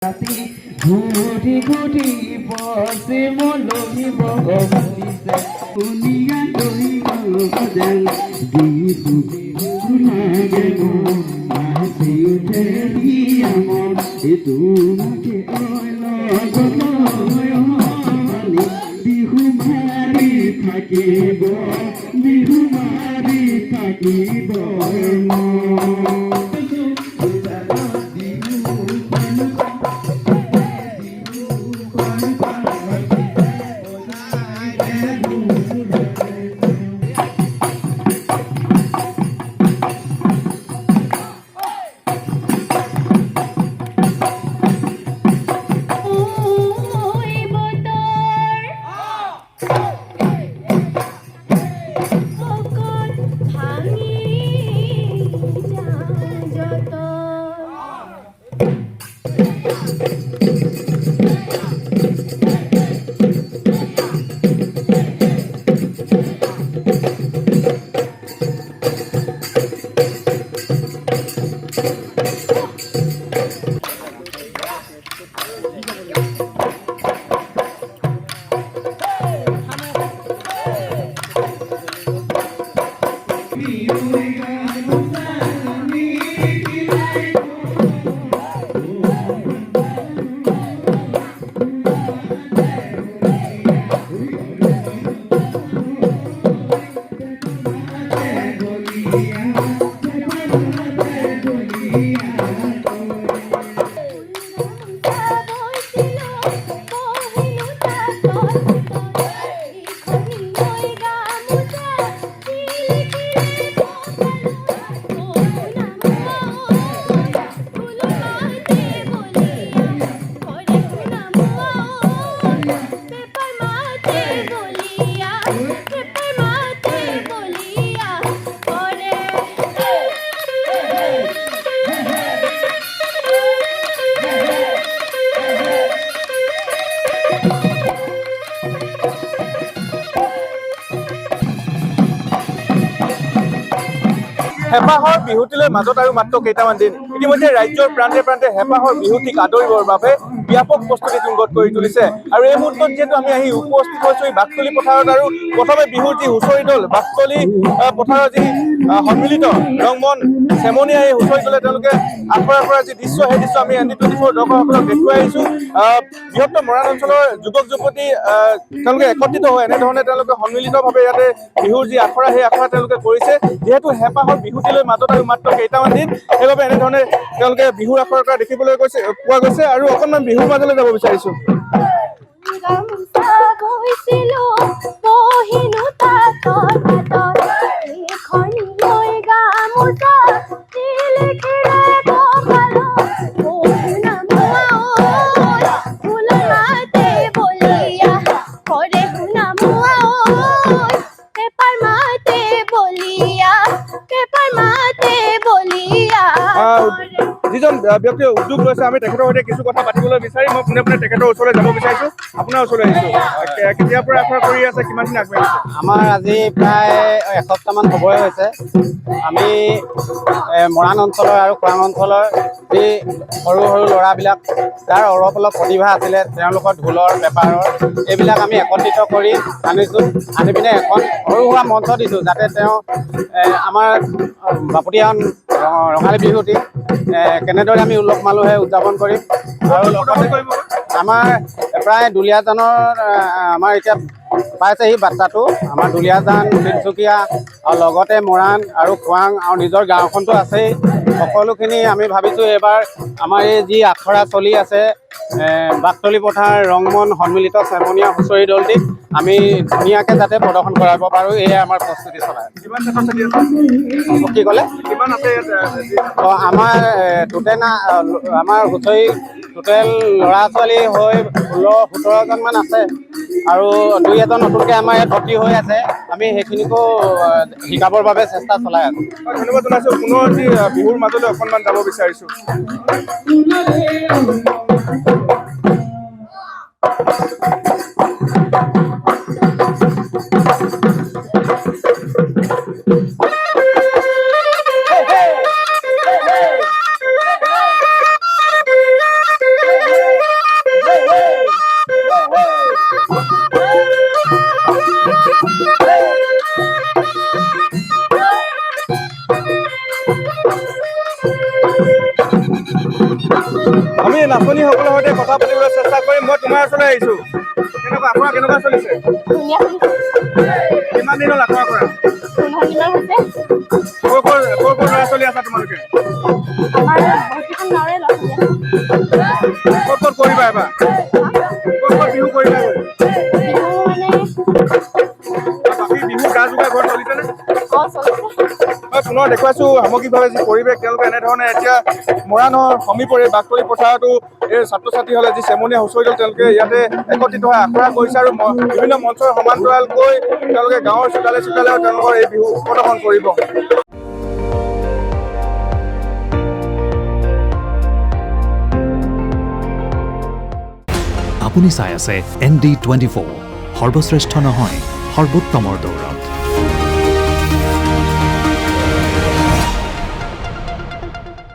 ঘুটি ঘুটি বসে মলমি বহিছে কুনিয়া দহিব বদল দিবু লাগে মাসি উঠে দিয়ামন এ তোমাকে লগলি বিহু মারি থাকিব হেঁপাহৰ বিহুটিলৈ মাজত আৰু মাত্ৰ কেইটামান দিন ইতিমধ্যে ৰাজ্যৰ প্ৰান্তে প্ৰান্তে হেঁপাহৰ বিহুটিক আদৰিবৰ বাবে ব্যাপক প্ৰস্তুতি তুংগত কৰি তুলিছে আৰু এই মুহূৰ্তত যিহেতু আমি আহি উপস্থিত হৈছো এই বাকতলী পথাৰত আৰু প্ৰথমে বিহুৰ যি হুঁচৰি দল বাকতলী পথাৰৰ যি সন্মিলিত ৰংমন চেমনীয়া এই হুঁচৰি দলে তেওঁলোকে আখৰাৰ পৰা যি দৃশ্য সেই দৃশ্য আমি ND24 দৰ্শকসকলক দেখুৱাই আহিছো বৃহত্তৰ মৰাণ অঞ্চলৰ যুৱক যুৱতী তেওঁলোকে একত্ৰিত হৈ এনেধৰণে তেওঁলোকে সন্মিলিতভাৱে ইয়াতে বিহুৰ যি আখৰা সেই আখৰা তেওঁলোকে কৰিছে যিহেতু হেঁপাহৰ বিহুটিলৈ মাজত আৰু মাত্ৰ কেইটামান দিন সেইবাবে এনেধৰণে তেওঁলোকে বিহুৰ আখৰা কৰা দেখিবলৈ পোৱা গৈছে আৰু অকণমান বিহুৰ মাজলৈ যাব বিচাৰিছো যিজন ব্যক্তিয়ে উদ্যোগ লৈছে আমি তেখেতৰ সৈতে কিছু কথা পাতিবলৈ বিচাৰিম মই পোনে পোনে তেখেতৰ ওচৰলৈ যাব বিচাৰিছো আপোনাৰ ওচৰলৈ আহিছো কেতিয়াৰ পৰা আখৰা কৰি আছে কিমান দিন আগবাঢ়িছে আমাৰ আজি প্ৰায় এসপ্তাহমান হ'বই হৈছে আমি মৰাণ অঞ্চলৰ আৰু খোৱাং অঞ্চলৰ যি সৰু সৰু ল'ৰাবিলাক যাৰ অলপ অলপ প্ৰতিভা আছিলে তেওঁলোকৰ ঢোলৰ পেপাৰৰ এইবিলাক আমি একত্ৰিত কৰি আনিছোঁ আনি পিনে এখন সৰু সুৰা মঞ্চ দিছোঁ যাতে তেওঁ আমাৰ বাপতিসাহোন ৰঙালী বিহুটি কেনেদৰে আমি উলহ মালহে উদযাপন কৰিম আৰু লগতে আমাৰ প্ৰায় দুলীয়াজানৰ আমাৰ এতিয়া পাইছেহি বাৰ্তাটো আমাৰ দুলীয়াজান তিনিচুকীয়া আৰু লগতে মৰাণ আৰু খোৱাং আৰু নিজৰ গাঁওখনতো আছেই সকলোখিনি আমি ভাবিছোঁ এইবাৰ আমাৰ এই যি আখৰা চলি আছে বাকতলী পথাৰ ৰংমন সন্মিলিত চেমনীয়া হুঁচৰি দলটিক আমি ধুনীয়াকৈ যাতে প্ৰদৰ্শন কৰাব পাৰোঁ এয়াই আমাৰ প্ৰস্তুতি চলাই কি ক'লে অঁ আমাৰ আমাৰ হুঁচৰি টোটেল ল'ৰা ছোৱালী হৈ 16-17জনমান আছে আৰু দুই এজন নতুনকৈ আমাৰ ইয়াত ভৰ্তি হৈ আছে আমি সেইখিনিকো শিকাবৰ বাবে চেষ্টা চলাই আছোঁ ধন্যবাদ জনাইছোঁ পুনৰ যি বিহুৰ মাজলৈ অকণমান যাব বিচাৰিছোঁ নাচনীসকলৰ সৈতে কথা পাতিবলৈ চেষ্টা কৰিম। মই তোমাৰ ওচৰলৈ আহিছোঁ। আখৰা কেনেকুৱা চলিছে? ধুনীয়া চলিছে। কিমান দিন হ'ল আখৰা কৰা? 15 দিনমান হৈছে। ক'ৰ ল'ৰা ছোৱালী আছা তোমালোকে? আমাৰ বহুতকেইখন গাঁৱৰে ল'ৰা ছোৱালী আছে। ক'ত কৰিবা এবাৰ? ক'ত বিহু কৰিবা? বিহু মানে বাকী বিহু গা যোগাৰ ঘৰত চলিছেনে? চলিছে। মই পুনৰ দেখুৱাইছোঁ সামগ্ৰিকভাৱে যি পৰিৱেশ তেওঁলোকে এনেধৰণে এতিয়া মৰাণৰ সমীপৰে বাকৰি পথাৰতো এই ছাত্ৰ ছাত্ৰীসকলে যি চেমনীয়া হুঁচৰি দল তেওঁলোকে ইয়াতে একত্ৰিত হৈ আখৰা কৰিছে আৰু বিভিন্ন মঞ্চৰ সমান্তৰালকৈ তেওঁলোকে গাঁৱৰ চোতালে চোতালেও তেওঁলোকৰ এই বিহু প্ৰদৰ্শন কৰিব। আপুনি চাই আছে ND24 সৰ্বশ্ৰেষ্ঠ নহয় সৰ্বোত্তমৰ দৌৰত।